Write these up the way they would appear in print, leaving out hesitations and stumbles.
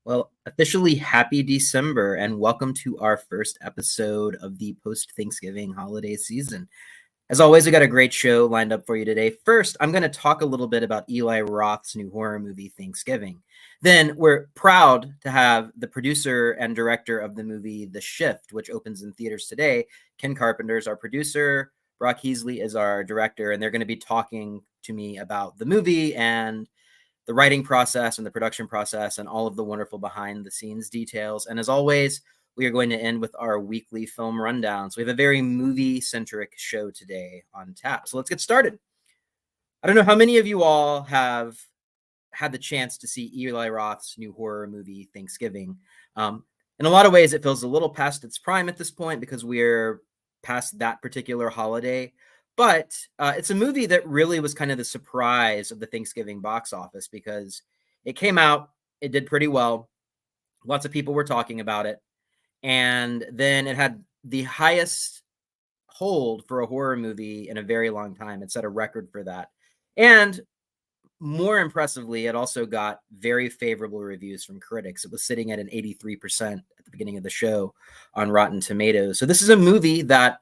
Well, officially happy December and welcome to our first episode of the post-Thanksgiving holiday season. As always, we got a great show lined up for you today. First, I'm going to talk a little bit about Eli Roth's new horror movie, Thanksgiving. Then we're proud to have the producer and director of the movie, The Shift, which opens in theaters today. Ken Carpenter is our producer. Brock Heasley is our director, and they're going to be talking to me about the movie and the writing process and the production process and all of the wonderful behind the scenes details. And as always, we are going to end with our weekly film rundown. So we have a very movie centric show today on tap. So let's get started. I don't know how many of you all have had the chance to see Eli Roth's new horror movie, Thanksgiving. In a lot of ways, it feels a little past its prime at this point because we're past that particular holiday. But it's a movie that really was kind of the surprise of the Thanksgiving box office because it came out, it did pretty well. Lots of people were talking about it. And then it had the highest hold for a horror movie in a very long time. It set a record for that. And more impressively, it also got very favorable reviews from critics. It was sitting at an 83% at the beginning of the show on Rotten Tomatoes. So this is a movie that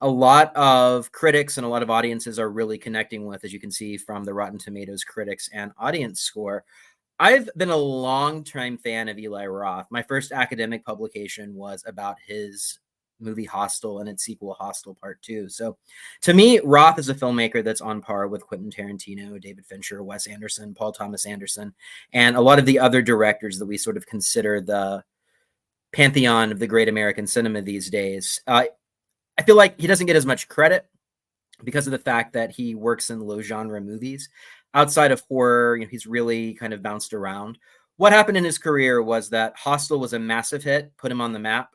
a lot of critics and a lot of audiences are really connecting with, as you can see from the Rotten Tomatoes critics and audience score. I've been a long-time fan of Eli Roth. My first academic publication was about his movie Hostel and its sequel Hostel Part 2. So to me, Roth is a filmmaker that's on par with Quentin Tarantino, David Fincher, Wes Anderson, Paul Thomas Anderson, and a lot of the other directors that we sort of consider the pantheon of the great American cinema these days. I feel like he doesn't get as much credit because of the fact that he works in low genre movies. Outside of horror, he's really kind of bounced around. What happened in his career was that Hostel was a massive hit, put him on the map.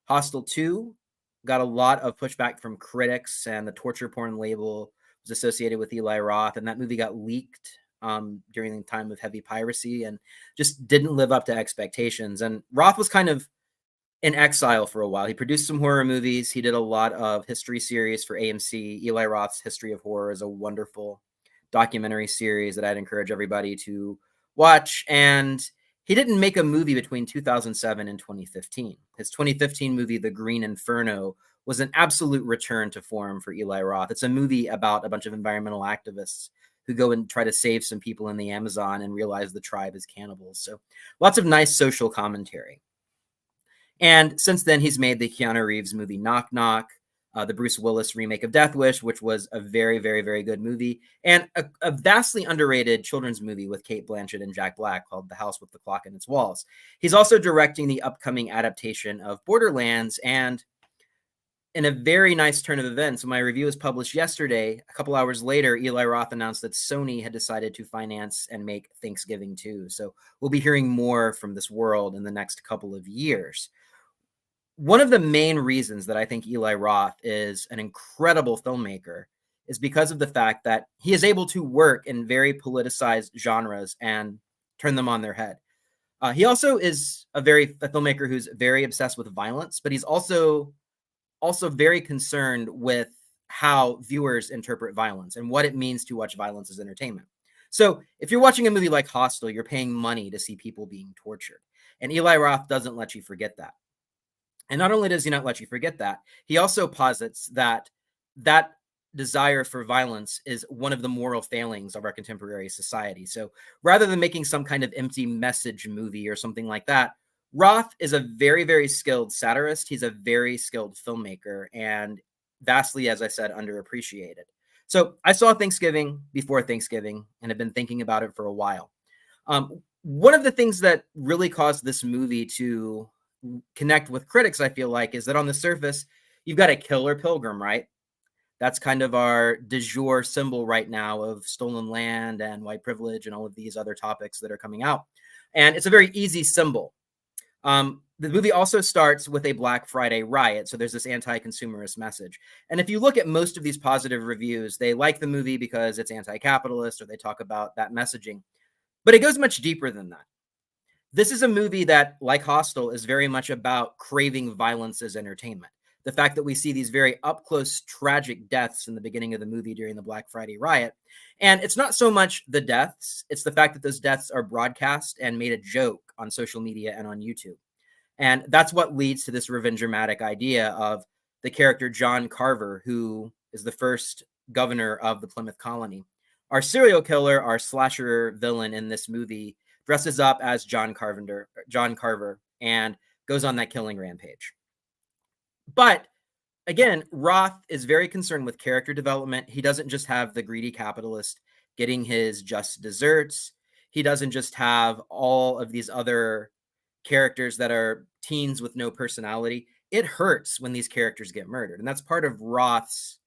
Hostel 2 got a lot of pushback from critics, and the torture porn label was associated with Eli Roth, and that movie got leaked during the time of heavy piracy and just didn't live up to expectations. And Roth was kind of in exile for a while. He produced some horror movies. He did a lot of history series for AMC. Eli Roth's History of Horror is a wonderful documentary series that I'd encourage everybody to watch. And he didn't make a movie between 2007 and 2015. His 2015 movie, The Green Inferno, was an absolute return to form for Eli Roth. It's a movie about a bunch of environmental activists who go and try to save some people in the Amazon and realize the tribe is cannibals. So lots of nice social commentary. And since then, he's made the Keanu Reeves movie Knock Knock, the Bruce Willis remake of Death Wish, which was a very, very, very good movie, and a vastly underrated children's movie with Cate Blanchett and Jack Black called The House with the Clock in Its Walls. He's also directing the upcoming adaptation of Borderlands, and in a very nice turn of events, my review was published yesterday. A couple hours later, Eli Roth announced that Sony had decided to finance and make Thanksgiving 2. So we'll be hearing more from this world in the next couple of years. One of the main reasons that I think Eli Roth is an incredible filmmaker is because of the fact that he is able to work in very politicized genres and turn them on their head. He also is a filmmaker who's very obsessed with violence, but he's also very concerned with how viewers interpret violence and what it means to watch violence as entertainment. So if you're watching a movie like Hostel, you're paying money to see people being tortured. And Eli Roth doesn't let you forget that. And not only does he not let you forget that, he also posits that that desire for violence is one of the moral failings of our contemporary society. So rather than making some kind of empty message movie or something like that, Roth is a very, very skilled satirist. He's a very skilled filmmaker and vastly, as I said, underappreciated. So I saw Thanksgiving before Thanksgiving and have been thinking about it for a while. One of the things that really caused this movie to connect with critics, I feel like, is that on the surface, you've got a killer pilgrim, right? That's kind of our du jour symbol right now of stolen land and white privilege and all of these other topics that are coming out. And it's a very easy symbol. The movie also starts with a Black Friday riot. So there's this anti-consumerist message. And if you look at most of these positive reviews, they like the movie because it's anti-capitalist or they talk about that messaging. But it goes much deeper than that. This is a movie that, like Hostel, is very much about craving violence as entertainment. the fact that we see these very up close tragic deaths in the beginning of the movie during the Black Friday riot. And it's not so much the deaths, it's the fact that those deaths are broadcast and made a joke on social media and on YouTube. And that's what leads to this revenge-dramatic idea of the character John Carver, who is the first governor of the Plymouth colony. Our serial killer, our slasher villain in this movie, dresses up as John Carver, and goes on that killing rampage. But again, Roth is very concerned with character development. He doesn't just have the greedy capitalist getting his just desserts. He doesn't just have all of these other characters that are teens with no personality. It hurts when these characters get murdered. And that's part of Roth's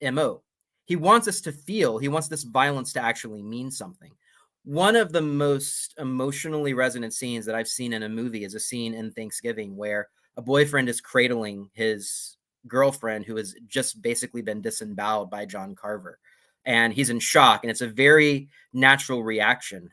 MO. He wants us to feel, he wants this violence to actually mean something. One of the most emotionally resonant scenes that I've seen in a movie is a scene in Thanksgiving where a boyfriend is cradling his girlfriend who has just basically been disemboweled by John Carver. And he's in shock, and it's a very natural reaction.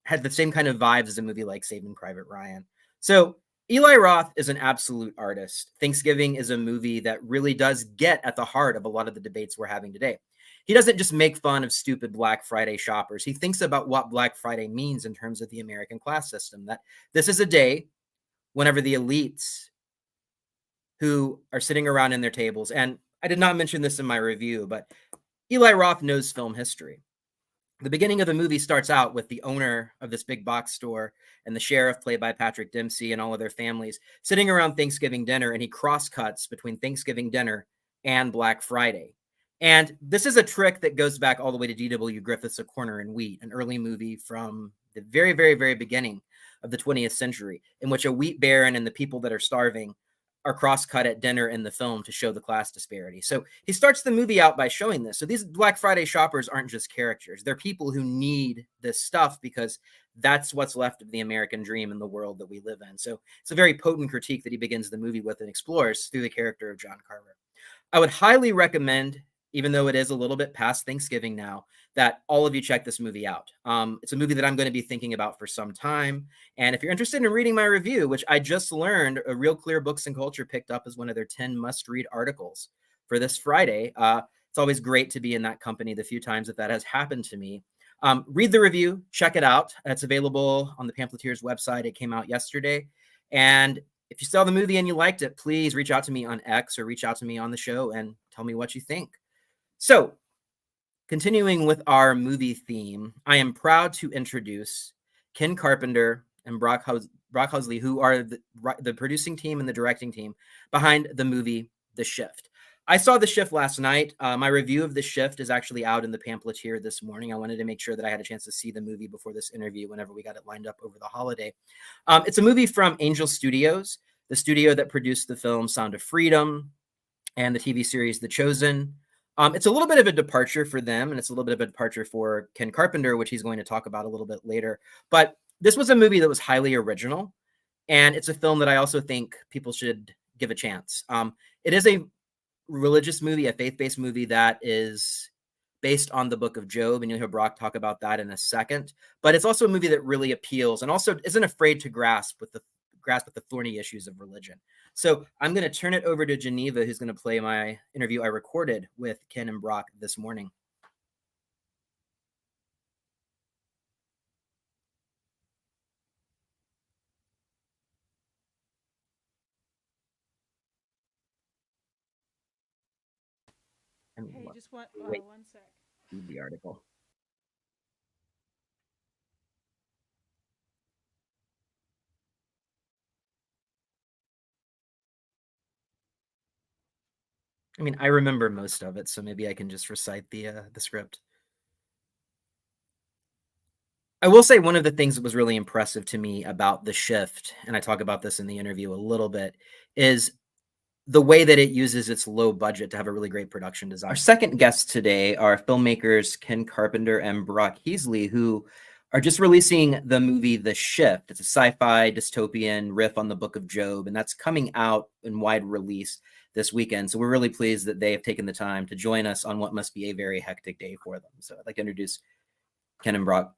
Had the same kind of vibes as a movie like Saving Private Ryan. So Eli Roth is an absolute artist. Thanksgiving is a movie that really does get at the heart of a lot of the debates we're having today. He doesn't just make fun of stupid Black Friday shoppers. He thinks about what Black Friday means in terms of the American class system, that this is a day whenever the elites who are sitting around in their tables, and I did not mention this in my review, but Eli Roth knows film history. The beginning of the movie starts out with the owner of this big box store and the sheriff, played by Patrick Dempsey, and all of their families sitting around Thanksgiving dinner, and he cross-cuts between Thanksgiving dinner and Black Friday. And this is a trick that goes back all the way to D.W. Griffith's A Corner in Wheat, an early movie from the very, very, very beginning of the 20th century, in which a wheat baron and the people that are starving are cross-cut at dinner in the film to show the class disparity. So he starts the movie out by showing this. So these Black Friday shoppers aren't just characters. They're people who need this stuff because that's what's left of the American dream in the world that we live in. So it's a very potent critique that he begins the movie with and explores through the character of John Carver. I would highly recommend, even though it is a little bit past Thanksgiving now, that all of you check this movie out. It's a movie that I'm going to be thinking about for some time. And if you're interested in reading my review, which I just learned a Real Clear Books and Culture picked up as one of their 10 must-read articles for this Friday, it's always great to be in that company the few times that has happened to me. Read the review, check it out. It's available on the Pamphleteers website. It came out yesterday. And if you saw the movie and you liked it, please reach out to me on X or reach out to me on the show and tell me what you think. So, continuing with our movie theme, I am proud to introduce Ken Carpenter and Brock Heasley, who are the producing team and the directing team behind the movie The Shift. I saw The Shift last night. My review of The Shift is actually out in the Pamphleteer this morning. I wanted to make sure that I had a chance to see the movie before this interview whenever we got it lined up over the holiday. It's a movie from Angel Studios, the studio that produced the film Sound of Freedom and the TV series The Chosen. It's a little bit of a departure for them, and it's a little bit of a departure for Ken Carpenter, which he's going to talk about a little bit later. But this was a movie that was highly original, and it's a film that I also think people should give a chance. It is a religious movie, a faith-based movie that is based on the book of Job, and you'll hear Brock talk about that in a second. But it's also a movie that really appeals and also isn't afraid to grasp with the thorny issues of religion. So I'm going to turn it over to Geneva, who's going to play my interview I recorded with Ken and Brock this morning. Hey, just one sec. Read the article. I mean, I remember most of it, so maybe I can just recite the script. I will say one of the things that was really impressive to me about The Shift, and I talk about this in the interview a little bit, is the way that it uses its low budget to have a really great production design. Our second guests today are filmmakers Ken Carpenter and Brock Heasley, who are just releasing the movie The Shift. It's a sci-fi dystopian riff on the book of Job, and that's coming out in wide release this weekend. So we're really pleased that they have taken the time to join us on what must be a very hectic day for them. So I'd like to introduce Ken and Brock.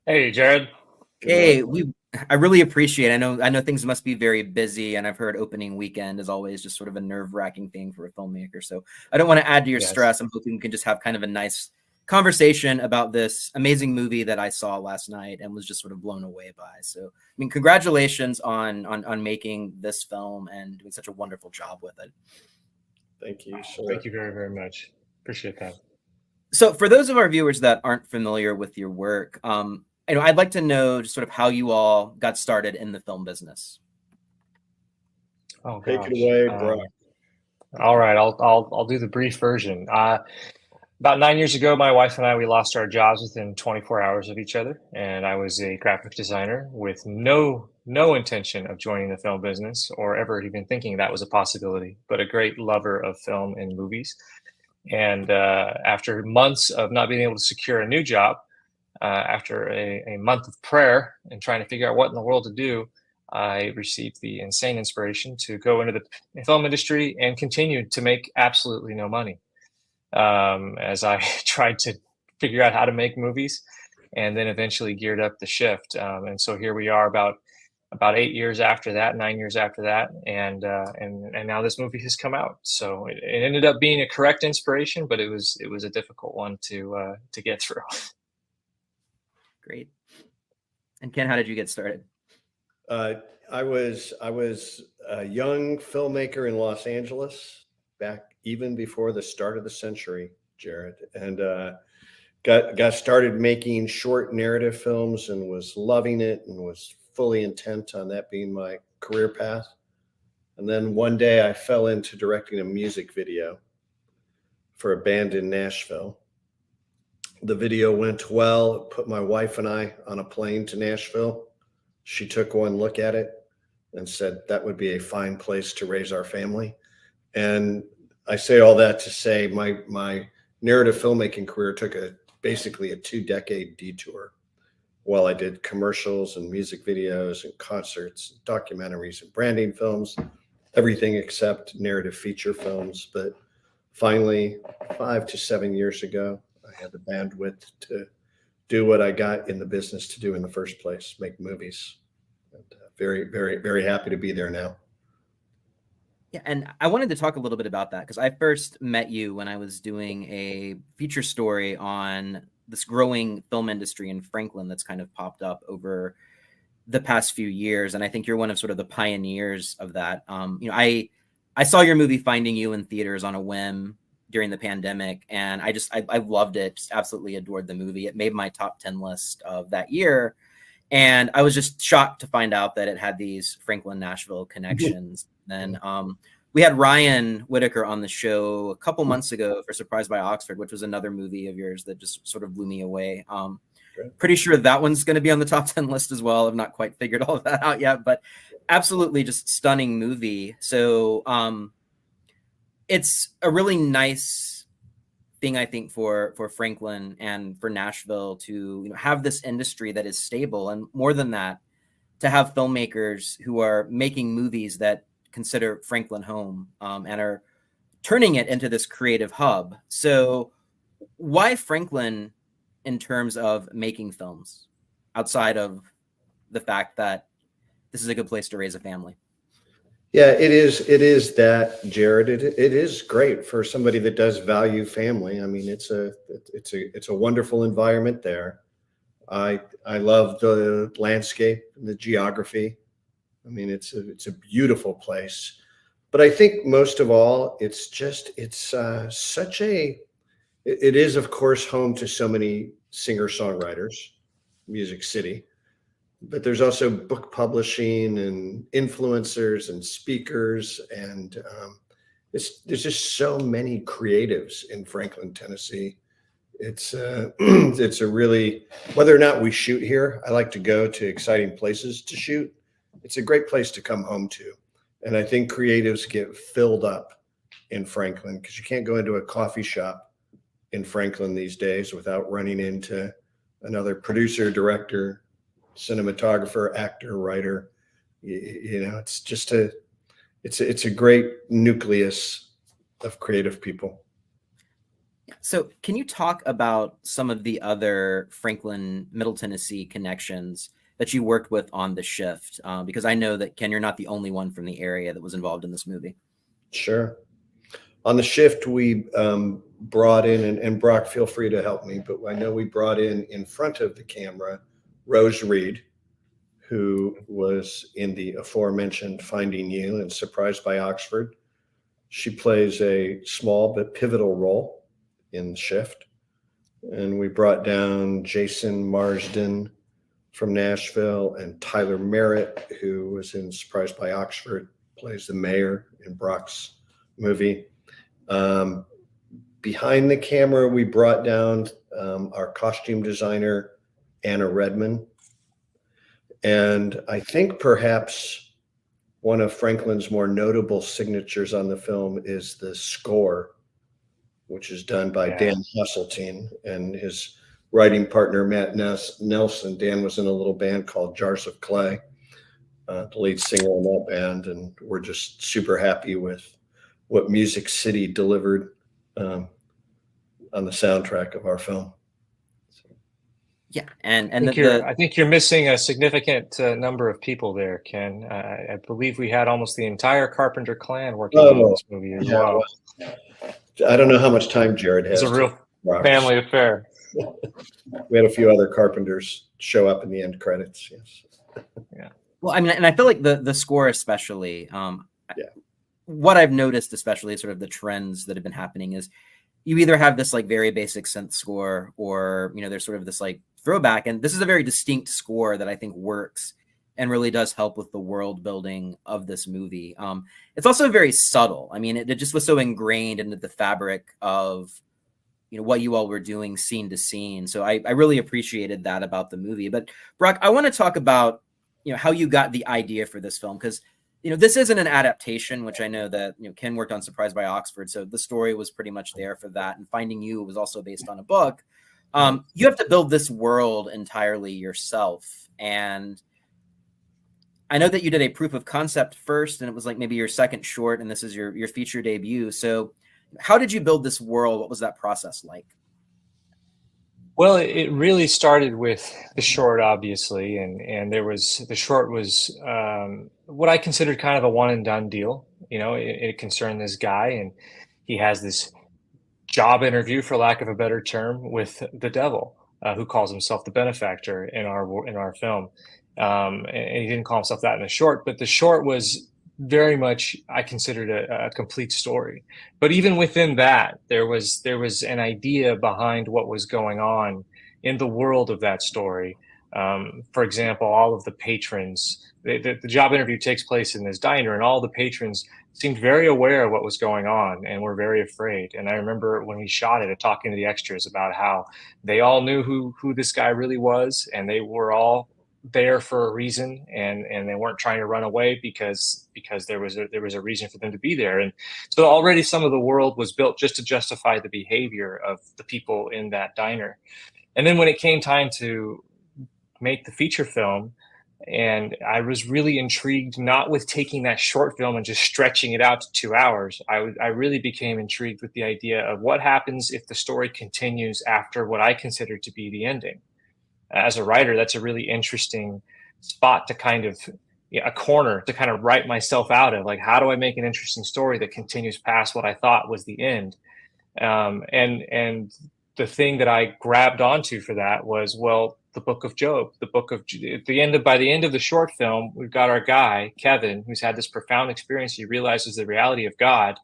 Hey, Jerod. Hey, we I really appreciate it. I know things must be very busy, and I've heard opening weekend is always just sort of a nerve-wracking thing for a filmmaker. So I don't want to add to your stress. I'm hoping we can just have kind of a nice conversation about this amazing movie that I saw last night and was just sort of blown away by. So, I mean, congratulations on making this film and doing such a wonderful job with it. Thank you. Sure. Thank you very, very much. Appreciate that. So for those of our viewers that aren't familiar with your work, I'd like to know just sort of how you all got started in the film business. Oh, gosh. Take it away, Brock. All right, I'll do the brief version. About 9 years ago, my wife and I, we lost our jobs within 24 hours of each other, and I was a graphic designer with no intention of joining the film business or ever even thinking that was a possibility, but a great lover of film and movies. And after months of not being able to secure a new job, after a month of prayer and trying to figure out what in the world to do, I received the insane inspiration to go into the film industry and continue to make absolutely no money as I tried to figure out how to make movies, and then eventually geared up the shift. And so here we are about 8 years after that, 9 years after that, and now this movie has come out. So it ended up being a correct inspiration, but it was a difficult one to get through. Great. And Ken, how did you get started? I was a young filmmaker in Los Angeles back even before the start of the century, Jerod, and got started making short narrative films and was loving it and was fully intent on that being my career path. And then one day I fell into directing a music video for a band in Nashville. The video went well. It put my wife and I on a plane to Nashville. She took one look at it and said that would be a fine place to raise our family. And I say all that to say my narrative filmmaking career took basically a 2-decade detour while I did commercials and music videos and concerts, documentaries and branding films, everything except narrative feature films. But finally, 5 to 7 years ago, I had the bandwidth to do what I got in the business to do in the first place, make movies. And very, very, very happy to be there now. Yeah, and I wanted to talk a little bit about that because I first met you when I was doing a feature story on this growing film industry in Franklin that's kind of popped up over the past few years. And I think you're one of sort of the pioneers of that. I saw your movie Finding You in theaters on a whim during the pandemic, and I loved it, just absolutely adored the movie. It made my top 10 list of that year. And I was just shocked to find out that it had these Franklin-Nashville connections. Then we had Ryan Whitaker on the show a couple months ago for Surprised by Oxford, which was another movie of yours that just sort of blew me away. Pretty sure that one's going to be on the top 10 list as well. I've not quite figured all of that out yet, but absolutely just stunning movie. So it's a really nice thing, I think, for Franklin and for Nashville to have this industry that is stable, and more than that, to have filmmakers who are making movies that consider Franklin home and are turning it into this creative hub. So why Franklin in terms of making films, outside of the fact that this is a good place to raise a family? Yeah, it is that, Jerod. It is great for somebody that does value family. I mean, it's a wonderful environment there. I love the landscape and the geography. I mean, it's a beautiful place. But I think most of all, it is, of course, home to so many singer-songwriters, Music City. But there's also book publishing and influencers and speakers, and there's just so many creatives in Franklin, Tennessee. It's a really, whether or not we shoot here, I like to go to exciting places to shoot. It's a great place to come home to, and I think creatives get filled up in Franklin because you can't go into a coffee shop in Franklin these days without running into another producer, director, cinematographer, actor, writer. It's just it's a great nucleus of creative people. So can you talk about some of the other Franklin, Middle Tennessee connections? that you worked with on The Shift? Because I know that, Ken, you're not the only one from the area that was involved in this movie. Sure. On The Shift, we brought in, and Brock, feel free to help me, but I know we brought in front of the camera, Rose Reed, who was in the aforementioned Finding You and Surprised by Oxford. She plays a small but pivotal role in The Shift. And we brought down Jason Marsden from Nashville and Tyler Merritt, who was in Surprised by Oxford, plays the mayor in Brock's movie. Behind the camera, we brought down our costume designer, Anna Redman. And I think perhaps one of Franklin's more notable signatures on the film is the score, which is done by Dan Hesseltine and his writing partner, Matt Nelson. Dan was in a little band called Jars of Clay, the lead singer in that band. And we're just super happy with what Music City delivered on the soundtrack of our film. Yeah, and I think you're missing a significant number of people there, Ken. I believe we had almost the entire Carpenter clan working on this movie as well. I don't know how much time Jerod has. It's a real family affair. We had a few other Carpenters show up in the end credits. Yes. Yeah. Well, I mean, and I feel like the score especially. What I've noticed, especially sort of the trends that have been happening, is you either have this like very basic synth score, or there's sort of this like throwback, and this is a very distinct score that I think works and really does help with the world building of this movie. It's also very subtle. I mean, it just was so ingrained into the fabric of what you all were doing scene to scene. So I really appreciated that about the movie. But Brock, I want to talk about how you got the idea for this film, because this isn't an adaptation, which I know that Ken worked on Surprised by Oxford, so the story was pretty much there for that. And Finding You was also based on a book. You have to build this world entirely yourself. And I know that you did a proof of concept first, and it was like maybe your second short, and this is your feature debut. So how did you build this world? What was that process like? Well, it really started with the short, obviously, and the short was what I considered kind of a one and done deal. It concerned this guy, and he has this job interview, for lack of a better term, with the devil, who calls himself the benefactor in our film. And he didn't call himself that in the short, but the short was very much, I considered a complete story. But even within that, there was an idea behind what was going on in the world of that story. For example, all of the patrons, the job interview takes place in this diner, and all the patrons seemed very aware of what was going on and were very afraid. And I remember when we shot it, talking to the extras about how they all knew who this guy really was, and they were all there for a reason, and they weren't trying to run away because there was a reason for them to be there. And so already some of the world was built just to justify the behavior of the people in that diner. And then when it came time to make the feature film, and I was really intrigued, not with taking that short film and just stretching it out to 2 hours. I really became intrigued with the idea of what happens if the story continues after what I considered to be the ending. As a writer, that's a really interesting spot to kind of, a corner to kind of write myself out of. Like, how do I make an interesting story that continues past what I thought was the end? And the thing that I grabbed onto for that was, well, the book of Job. By the end of the short film, we've got our guy, Kevin, who's had this profound experience. He realizes the reality of God.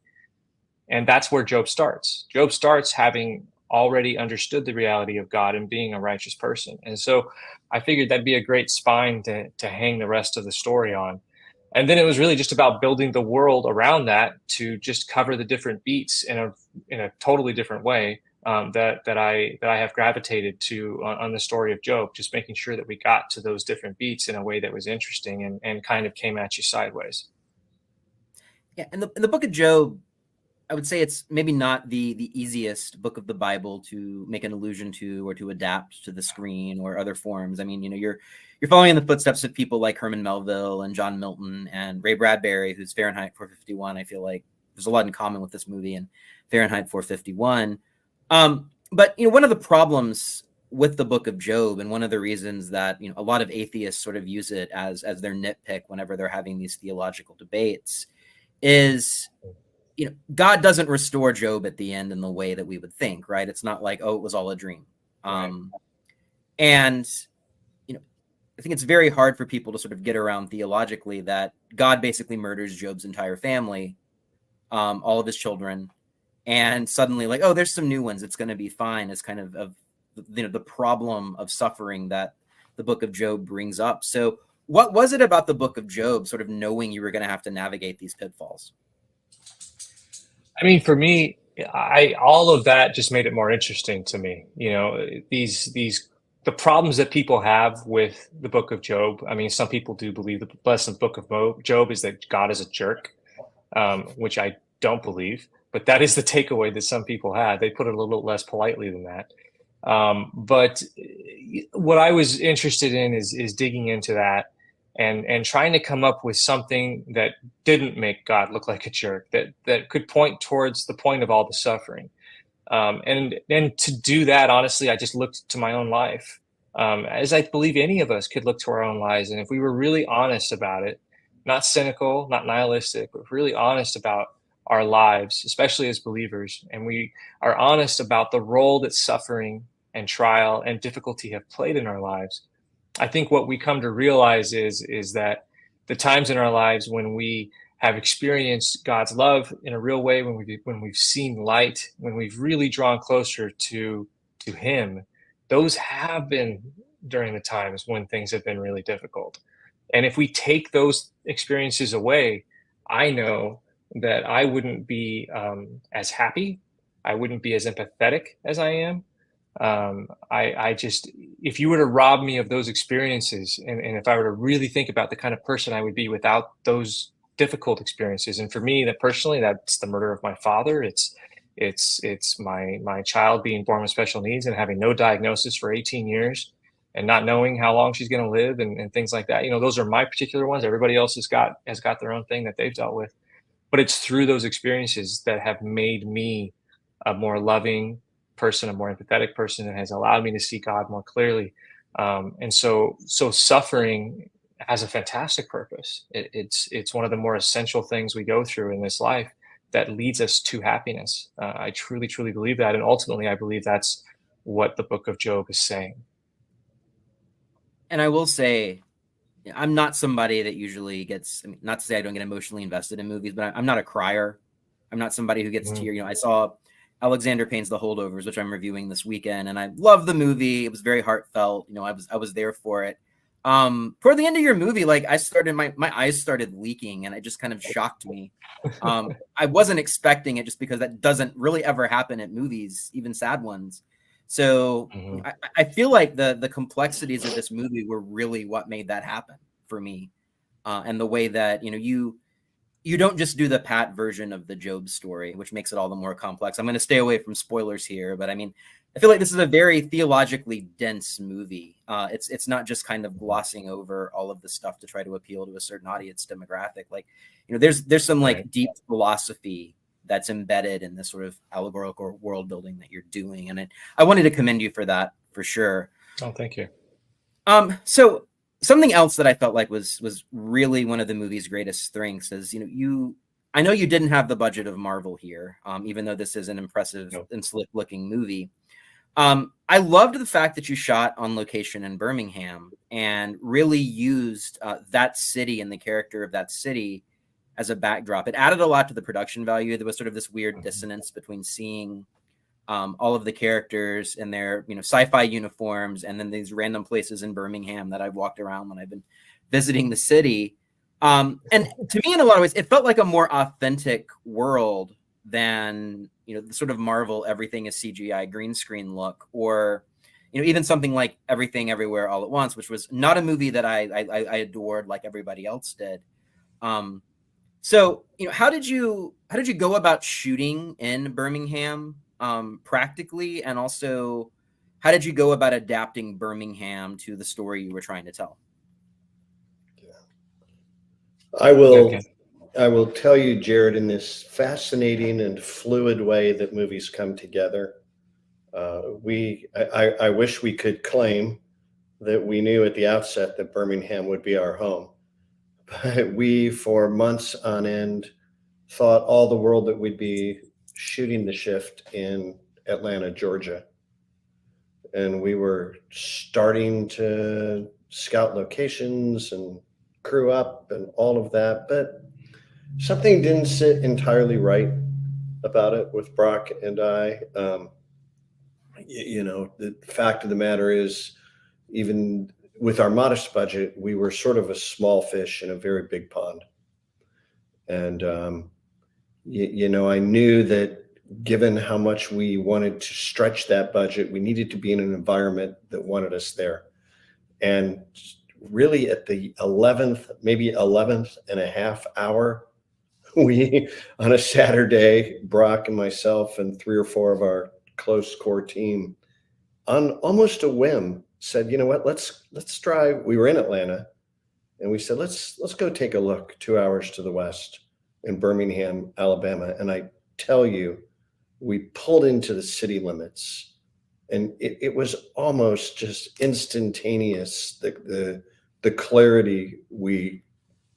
And that's where Job starts. Job starts having already understood the reality of God and being a righteous person. And so I figured that'd be a great spine to hang the rest of the story on. And then it was really just about building the world around that to just cover the different beats in a totally different way, that I have gravitated to on the story of Job, just making sure that we got to those different beats in a way that was interesting and kind of came at you sideways. Yeah, and the book of Job, I would say it's maybe not the easiest book of the Bible to make an allusion to or to adapt to the screen or other forms. I mean, you're following in the footsteps of people like Herman Melville and John Milton and Ray Bradbury, who's Fahrenheit 451. I feel like there's a lot in common with this movie and Fahrenheit 451. But one of the problems with the book of Job, and one of the reasons that, a lot of atheists sort of use it as their nitpick whenever they're having these theological debates, is, God doesn't restore Job at the end in the way that we would think, right? It's not like, oh, it was all a dream. Right. And I think it's very hard for people to sort of get around theologically that God basically murders Job's entire family, all of his children, and suddenly, like, oh, there's some new ones, it's going to be fine. It's kind of the problem of suffering that the book of Job brings up. So what was it about the book of Job, sort of knowing you were going to have to navigate these pitfalls? I mean, for me, all of that just made it more interesting to me. The problems that people have with the book of Job. I mean, some people do believe the lesson of the book of Job is that God is a jerk, which I don't believe, but that is the takeaway that some people had. They put it a little less politely than that. But what I was interested in is digging into that and trying to come up with something that didn't make God look like a jerk, that could point towards the point of all the suffering. And to do that, honestly, I just looked to my own life, as I believe any of us could look to our own lives. And if we were really honest about it, not cynical, not nihilistic, but really honest about our lives, especially as believers, and we are honest about the role that suffering and trial and difficulty have played in our lives, I think what we come to realize is that the times in our lives when we have experienced God's love in a real way, when we've seen light, when we've really drawn closer to Him, those have been during the times when things have been really difficult. And if we take those experiences away, I know that I wouldn't be as happy, I wouldn't be as empathetic as I am. I just, if you were to rob me of those experiences, and if I were to really think about the kind of person I would be without those difficult experiences, and for me, that personally, that's the murder of my father. It's my child being born with special needs and having no diagnosis for 18 years and not knowing how long she's going to live and things like that. Those are my particular ones. Everybody else has got their own thing that they've dealt with, but it's through those experiences that have made me a more loving person, a more empathetic person, and has allowed me to see God more clearly. And so suffering has a fantastic purpose. It's one of the more essential things we go through in this life that leads us to happiness. I truly, truly believe that. And ultimately, I believe that's what the book of Job is saying. And I will say, I'm not somebody that usually gets, not to say I don't get emotionally invested in movies, but I'm not a crier. I'm not somebody who gets tear. I saw Alexander Payne's The Holdovers, which I'm reviewing this weekend, and I love the movie. It was very heartfelt. I was there for it. Toward the end of your movie, like, I started, my eyes started leaking, and it just kind of shocked me. I wasn't expecting it, just because that doesn't really ever happen at movies, even sad ones. So I feel like the complexities of this movie were really what made that happen for me. And the way that, you don't just do the pat version of the Job story, which makes it all the more complex. I'm going to stay away from spoilers here, but I feel like this is a very theologically dense movie. It's not just kind of glossing over all of the stuff to try to appeal to a certain audience demographic. Like, there's some like deep philosophy that's embedded in this sort of allegorical world building that you're doing. And I wanted to commend you for that, for sure. Oh, thank you. So something else that I felt like was really one of the movie's greatest strengths is, I know you didn't have the budget of Marvel here, even though this is an impressive and slick looking movie. I loved the fact that you shot on location in Birmingham and really used that city and the character of that city as a backdrop. It added a lot to the production value. There was sort of this weird dissonance between seeing all of the characters in their sci-fi uniforms and then these random places in Birmingham that I've walked around when I've been visiting the city. And to me, in a lot of ways, it felt like a more authentic world than the sort of Marvel everything is CGI green screen look, or even something like Everything Everywhere All at Once, which was not a movie that I adored like everybody else did. So how did you go about shooting in Birmingham practically, and also how did you go about adapting Birmingham to the story you were trying to tell? I will tell you, Jerod, in this fascinating and fluid way that movies come together, I wish we could claim that we knew at the outset that Birmingham would be our home. But we, for months on end, thought all the world that we'd be shooting the shift in Atlanta, Georgia. And we were starting to scout locations and crew up and all of that. But something didn't sit entirely right about it with Brock and I. The fact of the matter is, even with our modest budget, we were sort of a small fish in a very big pond. And, I knew that given how much we wanted to stretch that budget, we needed to be in an environment that wanted us there. And really at the 11th, maybe 11th and a half hour, we, on a Saturday, Brock and myself and 3 or 4 of our close core team, on almost a whim, said, you know what, let's drive. We were in Atlanta and we said, let's go take a look 2 hours to the west in Birmingham, Alabama. And I tell you, we pulled into the city limits and it was almost just instantaneous. The clarity, we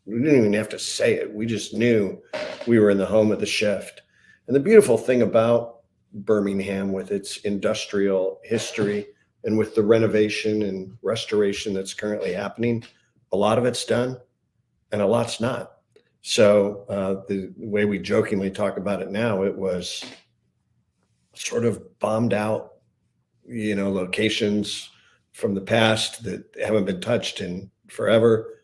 didn't even have to say it. We just knew we were in the home of the shift. And the beautiful thing about Birmingham, with its industrial history and with the renovation and restoration that's currently happening, a lot of it's done and a lot's not. So the way we jokingly talk about it now, it was sort of bombed out, locations from the past that haven't been touched in forever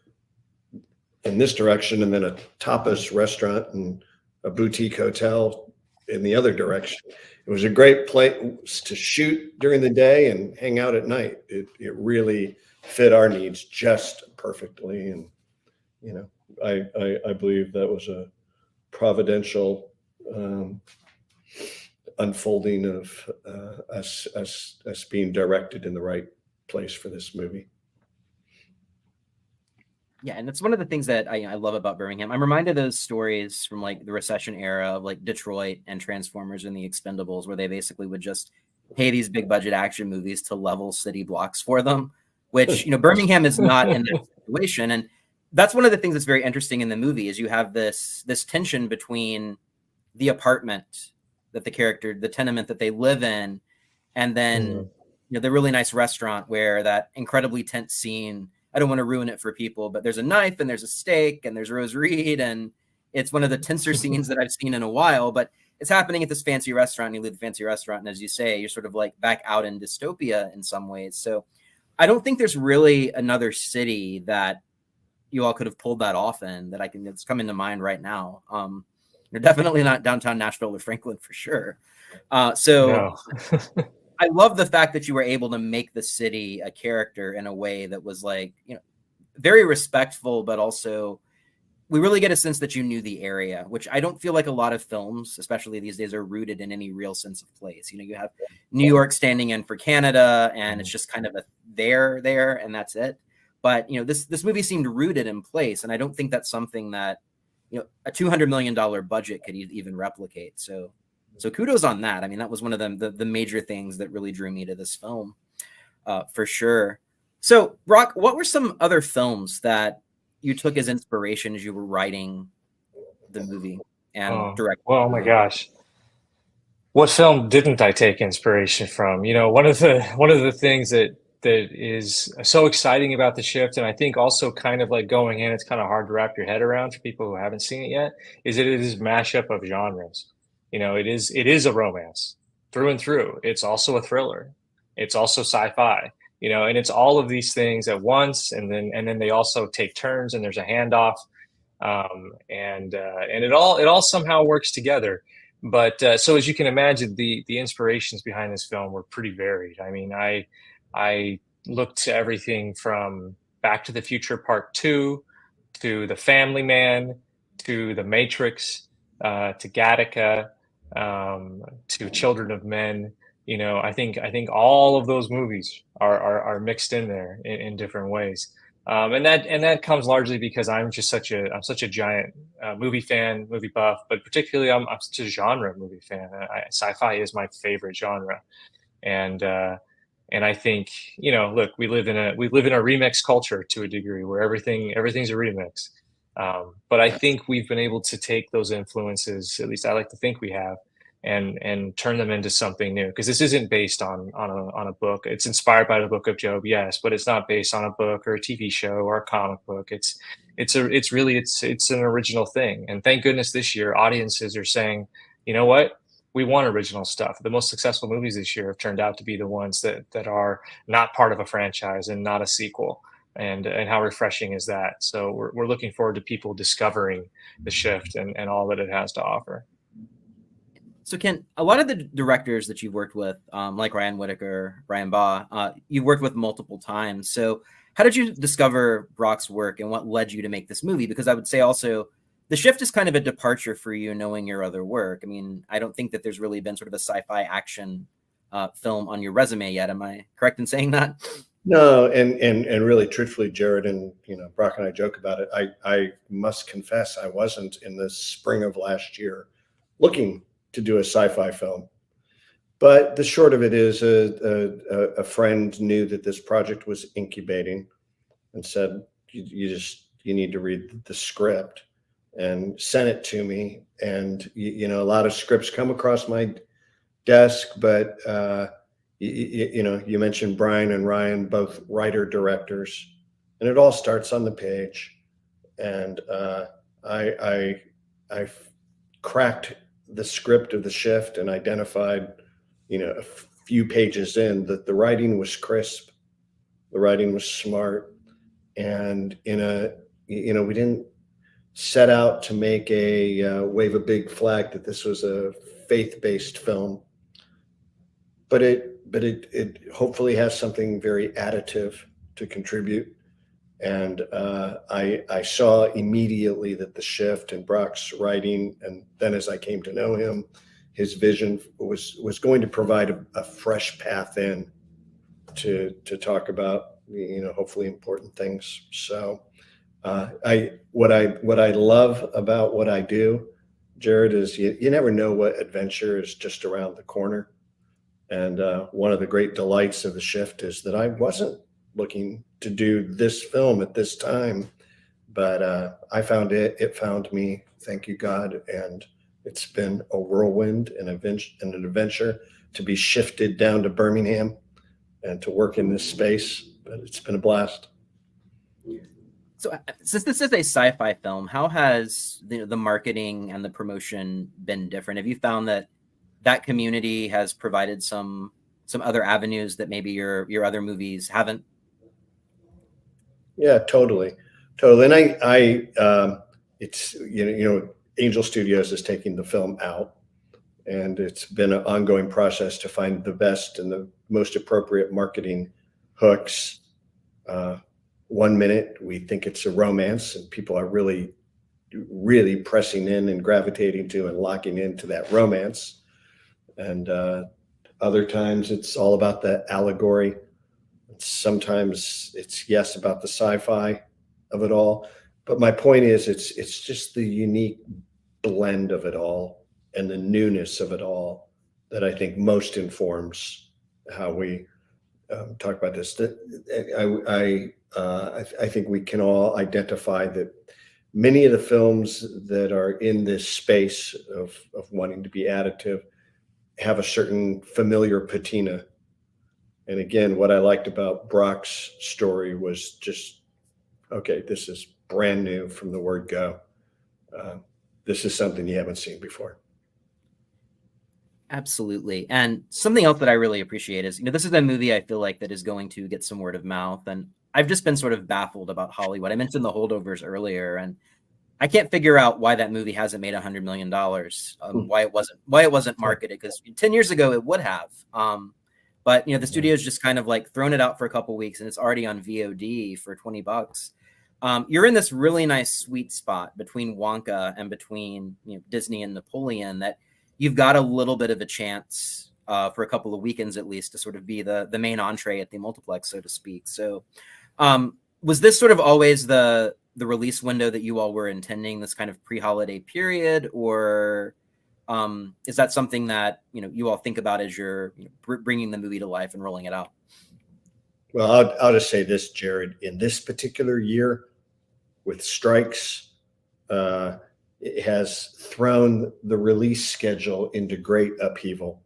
in this direction, and then a tapas restaurant and a boutique hotel in the other direction. It was a great place to shoot during the day and hang out at night. It really fit our needs just perfectly. And, I believe that was a providential unfolding of us being directed in the right place for this movie. Yeah, and that's one of the things that I love about Birmingham. I'm reminded of those stories from like the recession era of like Detroit and Transformers and the Expendables, where they basically would just pay these big budget action movies to level city blocks for them, which, Birmingham is not in that situation. And that's one of the things that's very interesting in the movie is you have this tension between the apartment that the tenement that they live in, and then, the really nice restaurant where that incredibly tense scene, I don't want to ruin it for people, but there's a knife and there's a steak and there's Rose Reed, and it's one of the tenser scenes that I've seen in a while, but it's happening at this fancy restaurant, and you leave the fancy restaurant, and as you say, you're sort of like back out in dystopia in some ways. So I don't think there's really another city that you all could have pulled that off in that's coming to mind right now. You're definitely not downtown Nashville or Franklin for sure. No. I love the fact that you were able to make the city a character in a way that was like, very respectful, but also we really get a sense that you knew the area, which I don't feel like a lot of films, especially these days, are rooted in any real sense of place. You have New York standing in for Canada, and it's just kind of a there, and that's it. But, this movie seemed rooted in place, and I don't think that's something that, a $200 million budget could even replicate. So kudos on that. I mean, that was one of the major things that really drew me to this film, for sure. So, Brock, what were some other films that you took as inspiration as you were writing the movie and directing? Well, oh my gosh, what film didn't I take inspiration from? One of the things that is so exciting about the shift, and I think also kind of like going in, it's kind of hard to wrap your head around for people who haven't seen it yet, is that it is a mashup of genres. It is a romance through and through. It's also a thriller. It's also sci-fi, and it's all of these things at once. And then they also take turns, and there's a handoff. And it all somehow works together. But so as you can imagine, the inspirations behind this film were pretty varied. I mean, I looked to everything from Back to the Future Part 2 to The Family Man to The Matrix to Gattaca to Children of Men. I think all of those movies are mixed in there in different ways. And that comes largely because I'm such a giant movie fan, movie buff, but particularly I'm such a genre movie fan. Sci-fi is my favorite genre. And I think, look, we live in a remix culture to a degree where everything's a remix. But I think we've been able to take those influences, at least I like to think we have, and turn them into something new. Because this isn't based on a book. It's inspired by the Book of Job, yes, but it's not based on a book or a TV show or a comic book. It's an original thing. And thank goodness this year audiences are saying, you know what? We want original stuff. The most successful movies this year have turned out to be the ones that are not part of a franchise and not a sequel. And how refreshing is that? So we're looking forward to people discovering The Shift and all that it has to offer. So Ken, a lot of the directors that you've worked with, like Ryan Whitaker, Brian Baugh, you've worked with multiple times. So how did you discover Brock's work and what led you to make this movie? Because I would say also The Shift is kind of a departure for you, knowing your other work. I mean, I don't think that there's really been sort of a sci-fi action film on your resume yet. Am I correct in saying that? No, and really, truthfully, Jerod and Brock and I joke about it. I must confess, I wasn't in the spring of last year looking to do a sci-fi film. But the short of it is, a friend knew that this project was incubating, and said, "You need to read the script," and sent it to me. And a lot of scripts come across my desk, but you mentioned Brian and Ryan, both writer directors, and it all starts on the page. And I cracked the script of The Shift and identified, a few pages in, that the writing was crisp, the writing was smart, and we didn't set out to make wave a big flag that this was a faith-based film, but it hopefully has something very additive to contribute. And I saw immediately that The Shift and Brock's writing, and then as I came to know him, his vision was going to provide a fresh path in to talk about, hopefully important things. So what I love about what I do, Jerod, is you never know what adventure is just around the corner. And one of the great delights of The Shift is that I wasn't looking to do this film at this time, but I found it found me, thank you God. And it's been a whirlwind and an adventure to be shifted down to Birmingham and to work in this space, but it's been a blast. So since this is a sci-fi film, how has the marketing and the promotion been different? Have you found that community has provided some other avenues that maybe your other movies haven't? Yeah, totally. And I it's, Angel Studios is taking the film out, and it's been an ongoing process to find the best and the most appropriate marketing hooks. 1 minute we think it's a romance, and people are really, really pressing in and gravitating to and locking into that romance. And other times it's all about the allegory. Sometimes it's, yes, about the sci-fi of it all. But my point is, it's just the unique blend of it all and the newness of it all that I think most informs how we talk about this. I think we can all identify that many of the films that are in this space of wanting to be additive have a certain familiar patina. And again, what I liked about Brock's story was just, okay, this is brand new from the word go. This is something you haven't seen before. Absolutely. And something else that I really appreciate is, this is a movie I feel like that is going to get some word of mouth. And I've just been sort of baffled about Hollywood. I mentioned The Holdovers earlier, and I can't figure out why that movie hasn't made $100 million. Why it wasn't marketed, because 10 years ago it would have. But the studio's just kind of like thrown it out for a couple of weeks, and it's already on VOD for $20. You're in this really nice sweet spot between Wonka and between Disney and Napoleon, that you've got a little bit of a chance for a couple of weekends at least to sort of be the main entree at the multiplex, so to speak. So was this sort of always the release window that you all were intending, this kind of pre-holiday period, or Is that something that you all think about as you're bringing the movie to life and rolling it out? Well, I'll just say this, Jerod. In this particular year, with strikes, it has thrown the release schedule into great upheaval.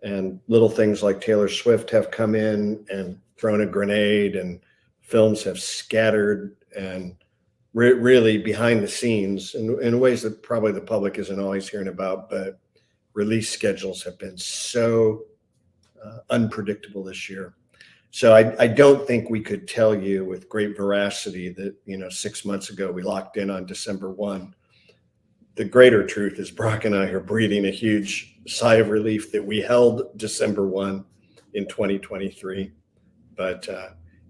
And little things like Taylor Swift have come in and thrown a grenade, and films have scattered, and really behind the scenes in ways that probably the public isn't always hearing about, but release schedules have been so unpredictable this year. So I don't think we could tell you with great veracity that 6 months ago we locked in on December 1. The greater truth is Brock and I are breathing a huge sigh of relief that we held December 1 in 2023. But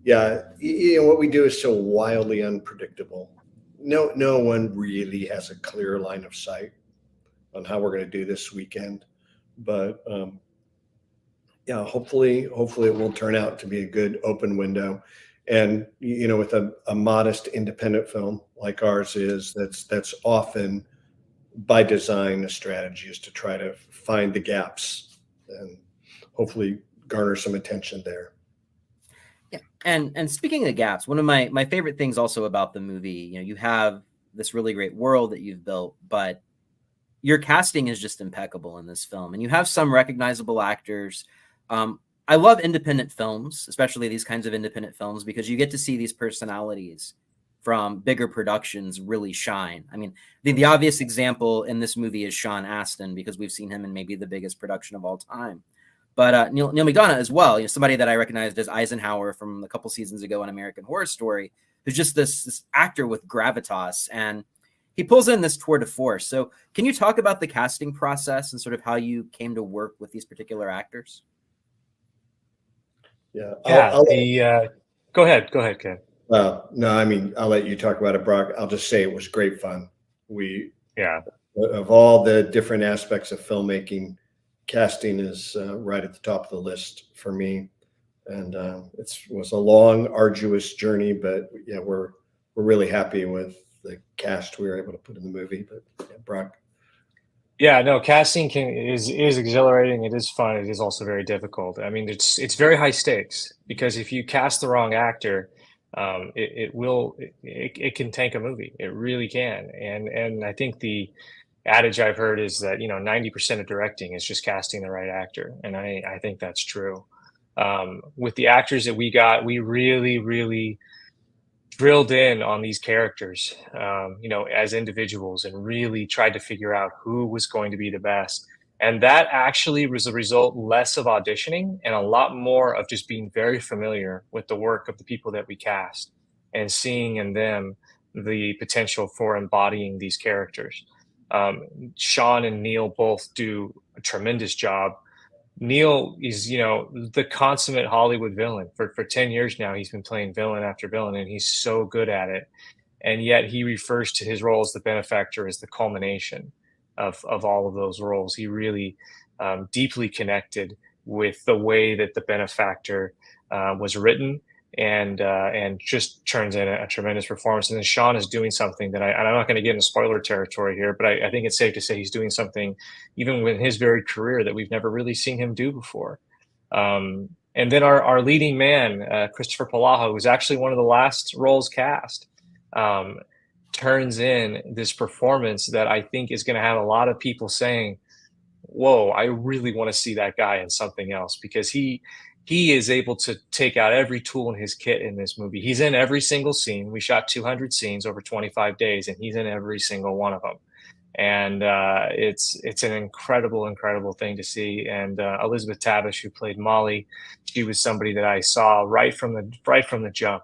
what we do is so wildly unpredictable. No one really has a clear line of sight on how we're going to do this weekend. But hopefully it will turn out to be a good open window. And with a modest independent film like ours is, that's often by design a strategy, is to try to find the gaps and hopefully garner some attention there. Yeah. And speaking of gaps, one of my favorite things also about the movie, you have this really great world that you've built, but your casting is just impeccable in this film, and you have some recognizable actors. I love independent films, especially these kinds of independent films, because you get to see these personalities from bigger productions really shine. I mean, the obvious example in this movie is Sean Astin, because we've seen him in maybe the biggest production of all time. But Neil McDonough as well, somebody that I recognized as Eisenhower from a couple seasons ago in American Horror Story, who's just this actor with gravitas, and he pulls in this tour de force. So can you talk about the casting process and sort of how you came to work with these particular actors? Yeah. Go ahead, Ken. No, I mean, I'll let you talk about it, Brock. I'll just say it was great fun. Of all the different aspects of filmmaking, casting is right at the top of the list for me. And it was a long, arduous journey, but we're really happy with the cast we were able to put in the movie. But Brock. Yeah, no, casting is exhilarating. It is fun. It is also very difficult. I mean, it's very high stakes, because if you cast the wrong actor, it can tank a movie. It really can. And I think the adage I've heard is that 90% of directing is just casting the right actor, and I think that's true. With the actors that we got, we really drilled in on these characters, as individuals, and really tried to figure out who was going to be the best. And that actually was a result less of auditioning and a lot more of just being very familiar with the work of the people that we cast and seeing in them the potential for embodying these characters. Sean and Neil both do a tremendous job. Neil is, the consummate Hollywood villain. For 10 years now, he's been playing villain after villain, and he's so good at it. And yet he refers to his role as the benefactor as the culmination of all of those roles. He really deeply connected with the way that the benefactor was written, and just turns in a tremendous performance. And then Sean is doing something that I'm not going to get into spoiler territory here, but I think it's safe to say he's doing something even in his varied career that we've never really seen him do before. And then our leading man, Christopher Palaho, who's actually one of the last roles cast, turns in this performance that I think is going to have a lot of people saying, whoa, I really want to see that guy in something else, because he is able to take out every tool in his kit in this movie. He's in every single scene. We shot 200 scenes over 25 days, and he's in every single one of them. And it's an incredible thing to see. And Elizabeth Tabish, who played Molly, she was somebody that I saw right from the jump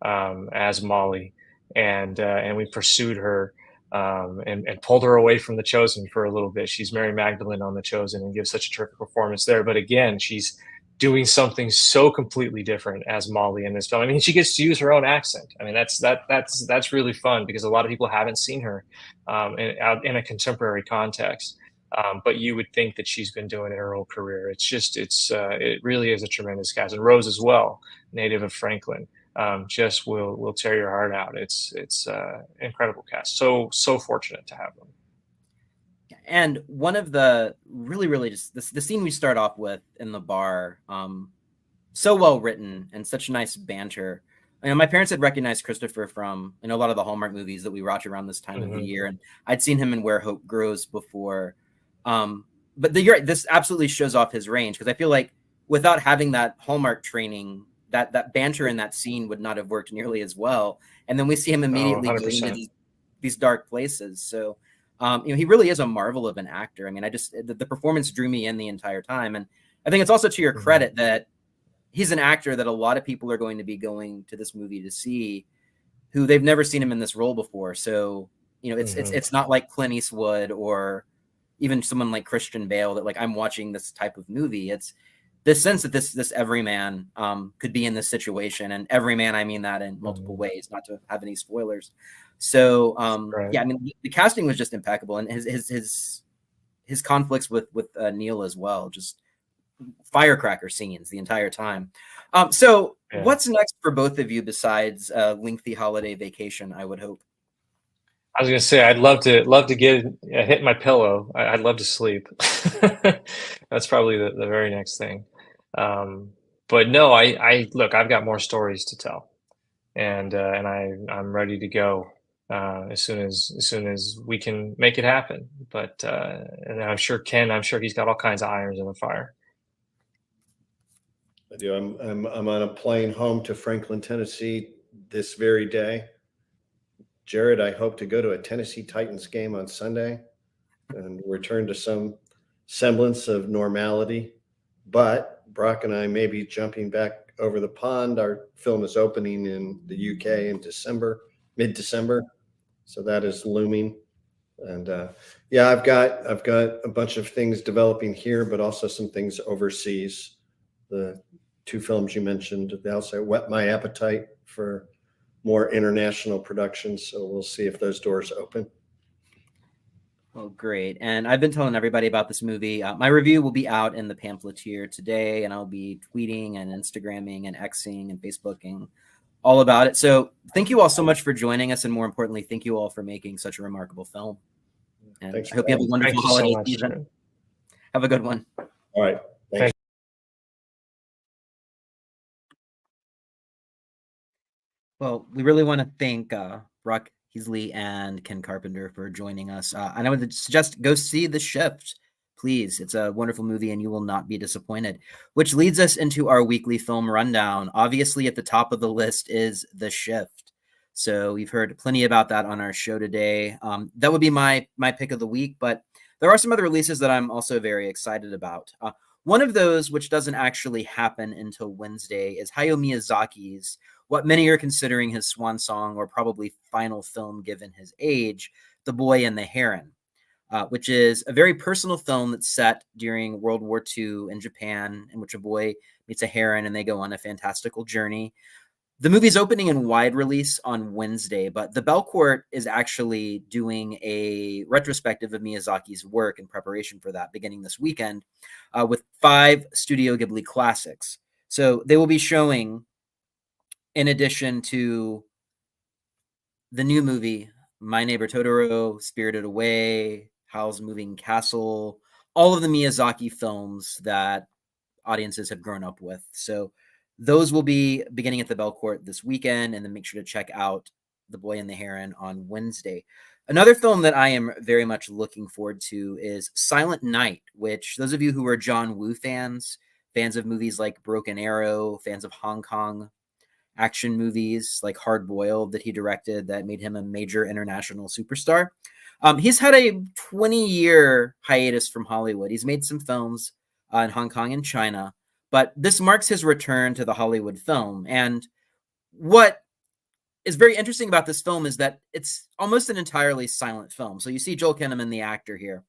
as Molly, and we pursued her and pulled her away from The Chosen for a little bit. She's Mary Magdalene on The Chosen and gives such a terrific performance there. But again, she's doing something so completely different as Molly in this film. I mean, she gets to use her own accent. I mean, that's really fun, because a lot of people haven't seen her in a contemporary context. But you would think that she's been doing it her whole career. It really is a tremendous cast. And Rose as well, native of Franklin, just will tear your heart out. It's incredible cast. So fortunate to have them. And one of the really just the scene we start off with in the bar, so well written and such nice banter. My parents had recognized Christopher from a lot of the Hallmark movies that we watch around this time of the year, and I'd seen him in Where Hope Grows before. But you're right, this absolutely shows off his range, because I feel like without having that Hallmark training, that banter in that scene would not have worked nearly as well. And then we see him immediately go into these dark places. So, he really is a marvel of an actor. I mean, the performance drew me in the entire time. And I think it's also to your credit that he's an actor that a lot of people are going to be going to this movie to see, who they've never seen him in this role before. So, it's not like Clint Eastwood or even someone like Christian Bale that, like, I'm watching this type of movie. It's this sense that this everyman could be in this situation, and everyman, I mean that in multiple ways, not to have any spoilers. So, yeah, I mean, the casting was just impeccable, and his conflicts with Neil as well, just firecracker scenes the entire time. So what's next for both of you besides a lengthy holiday vacation, I would hope? I was gonna say I'd love to get hit my pillow. I'd love to sleep. That's probably the very next thing. But no, I look, I've got more stories to tell, and I'm ready to go as soon as we can make it happen. But and I'm sure he's got all kinds of irons in the fire. I do. I'm on a plane home to Franklin, Tennessee this very day. Jerod, I hope to go to a Tennessee Titans game on Sunday and return to some semblance of normality. But Brock and I may be jumping back over the pond. Our film is opening in the UK in mid-December. So that is looming. And yeah, I've got a bunch of things developing here, but also some things overseas. The two films you mentioned, they also whet my appetite for more international productions. So we'll see if those doors open. Well, great. And I've been telling everybody about this movie. My review will be out in the pamphleteer today, and I'll be tweeting and Instagramming and Xing and Facebooking all about it. So thank you all so much for joining us. And more importantly, thank you all for making such a remarkable film. And I hope you have a wonderful holiday season. Have a good one. All right. Thanks. Well, we really want to thank Brock Heasley and Ken Carpenter for joining us. And I would suggest go see The Shift, please. It's a wonderful movie and you will not be disappointed. Which leads us into our weekly film rundown. Obviously, at the top of the list is The Shift. So we've heard plenty about that on our show today. That would be my pick of the week, but there are some other releases that I'm also very excited about. One of those, which doesn't actually happen until Wednesday, is Hayao Miyazaki's what many are considering his swan song or probably final film given his age, The Boy and the Heron, which is a very personal film that's set during World War II in Japan, in which a boy meets a heron and they go on a fantastical journey. The movie's opening in wide release on Wednesday, but the Belcourt is actually doing a retrospective of Miyazaki's work in preparation for that beginning this weekend with 5 Studio Ghibli classics. So they will be showing, in addition to the new movie, My Neighbor Totoro, Spirited Away, Howl's Moving Castle, all of the Miyazaki films that audiences have grown up with. So those will be beginning at the Belcourt this weekend, and then make sure to check out The Boy and the Heron on Wednesday. Another film that I am very much looking forward to is Silent Night, which those of you who are John Woo fans of movies like Broken Arrow, fans of Hong Kong action movies like Hard Boiled that he directed that made him a major international superstar. He's had a 20-year hiatus from Hollywood. He's made some films in Hong Kong and China, but this marks his return to the Hollywood film. And what is very interesting about this film is that it's almost an entirely silent film. So you see Joel Kinnaman, the actor here.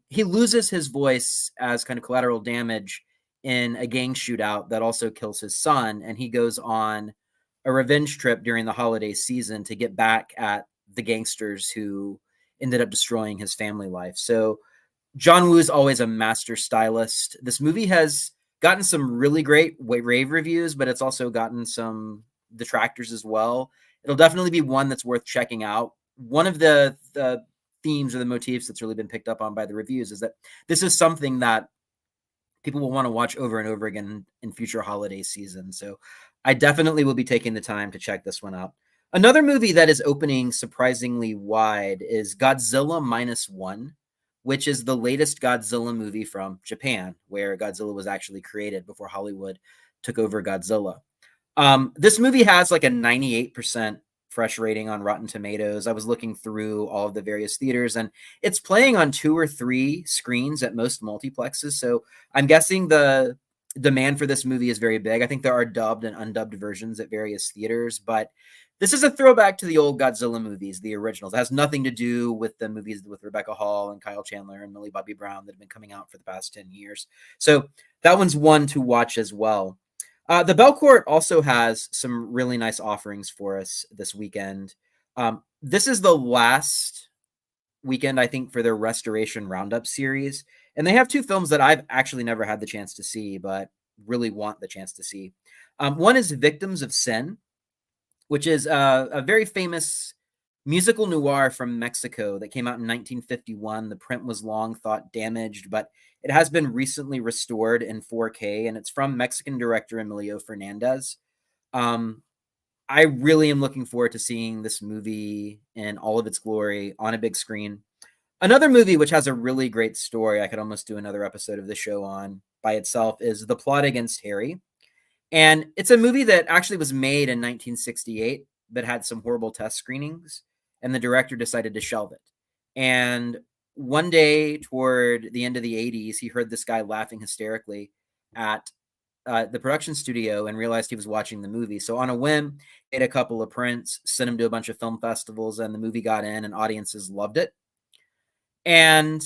He loses his voice as kind of collateral damage in a gang shootout that also kills his son, and he goes on a revenge trip during the holiday season to get back at the gangsters who ended up destroying his family life. So John Woo is always a master stylist. This movie has gotten some really great rave reviews, but it's also gotten some detractors as well. It'll definitely be one that's worth checking out. One of the themes or the motifs that's really been picked up on by the reviews is that this is something that people will want to watch over and over again in future holiday seasons. So I definitely will be taking the time to check this one out. Another movie that is opening surprisingly wide is Godzilla Minus One, which is the latest Godzilla movie from Japan, where Godzilla was actually created before Hollywood took over Godzilla. This movie has like a 98% fresh rating on Rotten Tomatoes. I was looking through all of the various theaters, and it's playing on 2 or 3 screens at most multiplexes. So I'm guessing the demand for this movie is very big. I think there are dubbed and undubbed versions at various theaters, but this is a throwback to the old Godzilla movies, the originals. It has nothing to do with the movies with Rebecca Hall and Kyle Chandler and Millie Bobby Brown that have been coming out for the past 10 years. So that one's one to watch as well. The Belcourt also has some really nice offerings for us this weekend. This is the last weekend, I think, for their Restoration Roundup series. And they have 2 films that I've actually never had the chance to see, but really want the chance to see. One is Victims of Sin, which is a very famous musical noir from Mexico that came out in 1951. The print was long thought damaged, but it has been recently restored in 4K, and it's from Mexican director Emilio Fernandez. I really am looking forward to seeing this movie in all of its glory on a big screen. Another movie which has a really great story, I could almost do another episode of the show on by itself, is The Plot Against Harry. And it's a movie that actually was made in 1968, but had some horrible test screenings, and the director decided to shelve it. And one day toward the end of the 80s, he heard this guy laughing hysterically at the production studio and realized he was watching the movie. So on a whim, he ate a couple of prints, sent him to a bunch of film festivals, and the movie got in and audiences loved it. And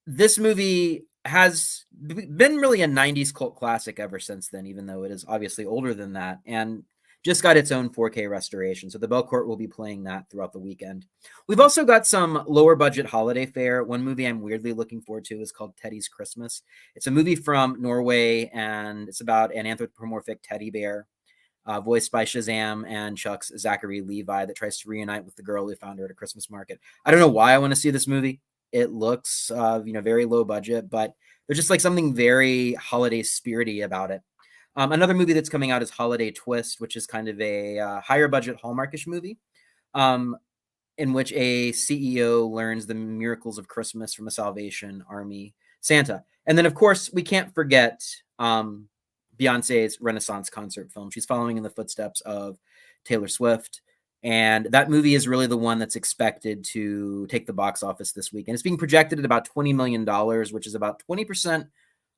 this movie has been really a 90s cult classic ever since then, even though it is obviously older than that, and just got its own 4K restoration. So the Belcourt will be playing that throughout the weekend. We've also got some lower budget holiday fare. One movie I'm weirdly looking forward to is called Teddy's Christmas. It's a movie from Norway, and it's about an anthropomorphic teddy bear voiced by Shazam and Chuck's Zachary Levi that tries to reunite with the girl who found her at a Christmas market. I don't know why I want to see this movie. It looks, very low budget, but there's just like something very holiday spirity about it. Another movie that's coming out is Holiday Twist, which is kind of a higher budget Hallmarkish movie in which a CEO learns the miracles of Christmas from a Salvation Army Santa. And then, of course, we can't forget Beyonce's Renaissance concert film. She's following in the footsteps of Taylor Swift. And that movie is really the one that's expected to take the box office this week. And it's being projected at about $20 million, which is about 20%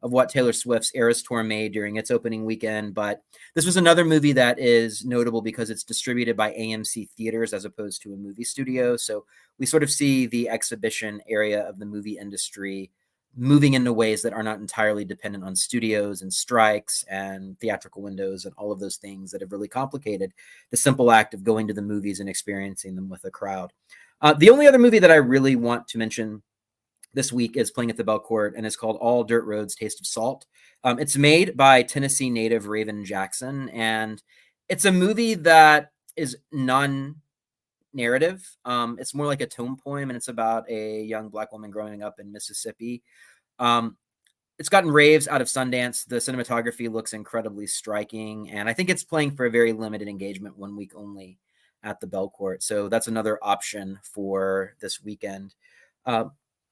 of what Taylor Swift's Eras Tour made during its opening weekend. But this was another movie that is notable because it's distributed by AMC Theaters as opposed to a movie studio. So we sort of see the exhibition area of the movie industry moving into ways that are not entirely dependent on studios and strikes and theatrical windows and all of those things that have really complicated the simple act of going to the movies and experiencing them with a crowd. The only other movie that I really want to mention this week is playing at the Belcourt, and it's called All Dirt Roads Taste of Salt. It's made by Tennessee native Raven Jackson, and it's a movie that is non-narrative. It's more like a tome poem, and it's about a young Black woman growing up in Mississippi. It's gotten raves out of Sundance. The cinematography looks incredibly striking, and I think it's playing for a very limited engagement, 1 week only at the Belcourt. So that's another option for this weekend.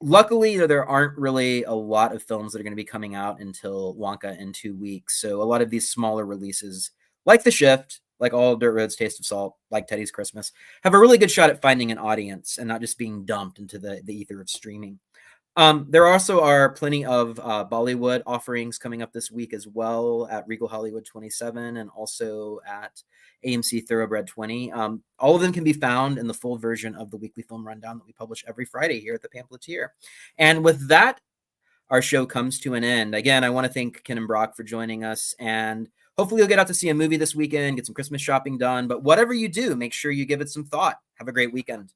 Luckily, there aren't really a lot of films that are going to be coming out until Wonka in 2 weeks. So a lot of these smaller releases, like The Shift, like All Dirt Roads Taste of Salt, like Teddy's Christmas, have a really good shot at finding an audience and not just being dumped into the ether of streaming. There also are plenty of Bollywood offerings coming up this week as well at Regal Hollywood 27 and also at AMC Thoroughbred 20. All of them can be found in the full version of the weekly film rundown that we publish every Friday here at the Pamphleteer. And with that, our show comes to an end. Again, I want to thank Ken and Brock for joining us, and hopefully you'll get out to see a movie this weekend, get some Christmas shopping done. But whatever you do, make sure you give it some thought. Have a great weekend.